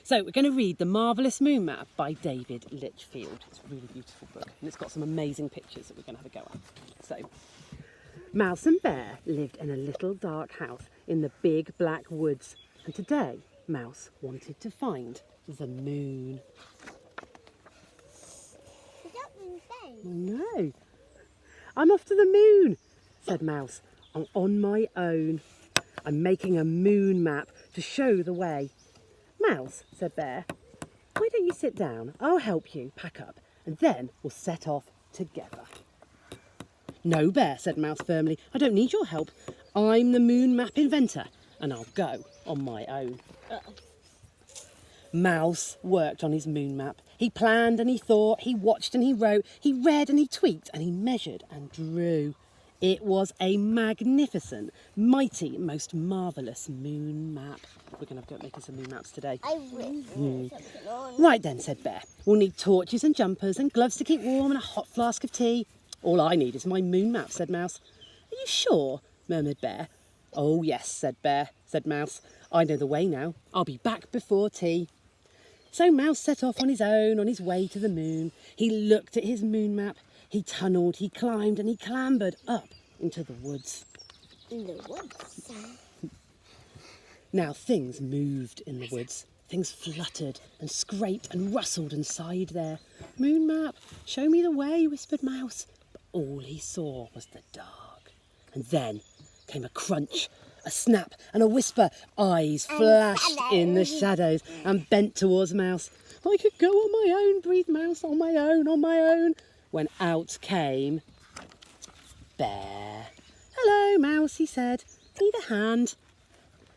So we're going to read The Marvellous Moon Map by David Lichfield. It's a really beautiful book and it's got some amazing pictures that we're going to have a go at. So, Mouse and Bear lived in a little dark house in the big black woods, and today Mouse wanted to find the moon. Is that moon day? No, I'm off to the moon, said Mouse. I'm on my own. I'm making a moon map to show the way. Mouse, said Bear, why don't you sit down? I'll help you pack up and then we'll set off together. No, Bear, said Mouse firmly. I don't need your help. I'm the moon map inventor and I'll go on my own. Mouse worked on his moon map. He planned and he thought, he watched and he wrote, he read and he tweaked and he measured and drew. It was a magnificent, mighty, most marvellous moon map. We're going to go making some moon maps today. I will. Right then, said Bear. We'll need torches and jumpers and gloves to keep warm and a hot flask of tea. All I need is my moon map, said Mouse. Are you sure? Murmured Bear. Oh yes, said Mouse. I know the way now. I'll be back before tea. So Mouse set off on his own, on his way to the moon. He looked at his moon map. He tunnelled, he climbed and he clambered up into the woods. In the woods? Now things moved in the woods. Things fluttered and scraped and rustled and sighed there. Moon map, show me the way, whispered Mouse. But all he saw was the dark. And then came a crunch, a snap and a whisper. Eyes flashed in the shadows and bent towards Mouse. I could go on my own, breathed Mouse, on my own. When out came Bear. Hello, Mouse, he said. Need a hand?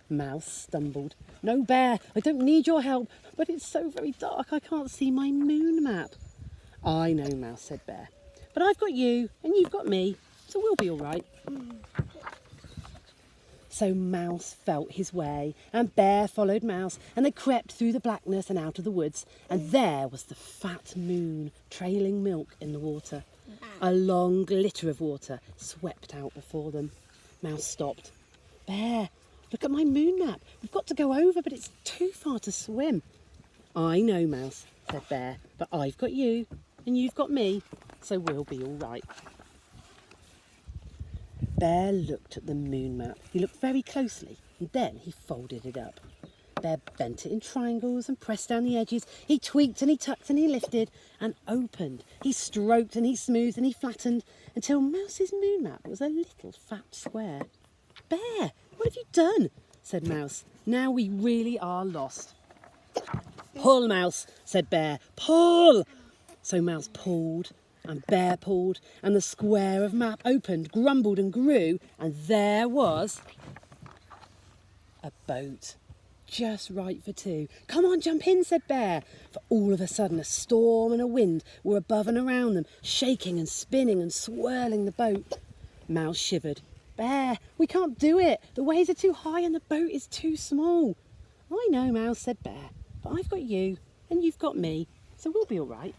Mouse stumbled. No, Bear, I don't need your help, but it's so very dark I can't see my moon map. I know, Mouse, said Bear, but I've got you and you've got me, so we'll be all right. So Mouse felt his way and Bear followed Mouse and they crept through the blackness and out of the woods, and there was the fat moon trailing milk in the water. A long glitter of water swept out before them. Mouse stopped. Bear, look at my moon map. We've got to go over, but it's too far to swim. I know, Mouse, said Bear, but I've got you and you've got me, so we'll be all right. Bear looked at the moon map. He looked very closely and then he folded it up. Bear bent it in triangles and pressed down the edges. He tweaked and he tucked and he lifted and opened. He stroked and he smoothed and he flattened until Mouse's moon map was a little fat square. Bear, what have you done? Said Mouse. Now we really are lost. Pull, Mouse, said Bear. Pull! So Mouse pulled and Bear pulled and the square of map opened, grumbled and grew, and there was a boat. Just right for two. Come on, jump in, said Bear. For all of a sudden a storm and a wind were above and around them, shaking and spinning and swirling the boat. Mouse shivered. Bear, we can't do it. The waves are too high and the boat is too small. I know, Mouse, said Bear, but I've got you and you've got me, so we'll be all right.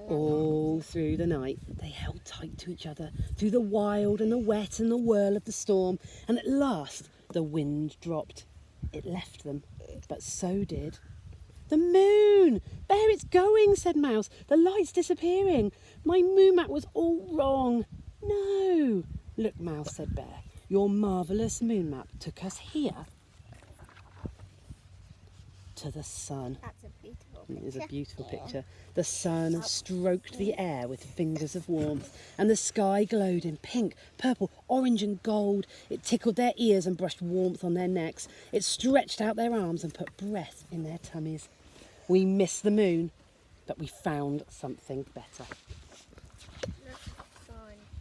All through the night they held tight to each other, through the wild and the wet and the whirl of the storm, and at last the wind dropped. It left them, but so did the moon. Bear, it's going, said Mouse. The light's disappearing. My moon map was all wrong. No. Look, Mouse, said Bear. Your marvellous moon map took us here to the sun. That's a beautiful picture. It is a beautiful picture. The sun stroked the air with fingers of warmth, and the sky glowed in pink, purple, orange and gold. It tickled their ears and brushed warmth on their necks. It stretched out their arms and put breath in their tummies. We missed the moon, but we found something better.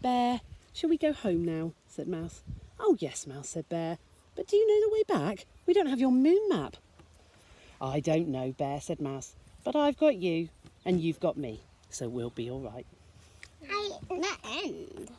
Bear, shall we go home now? Said Mouse. Oh yes, Mouse, said Bear. But do you know the way back? We don't have your moon map. I don't know, Bear, said Mouse, but I've got you and you've got me, so we'll be all right. The end.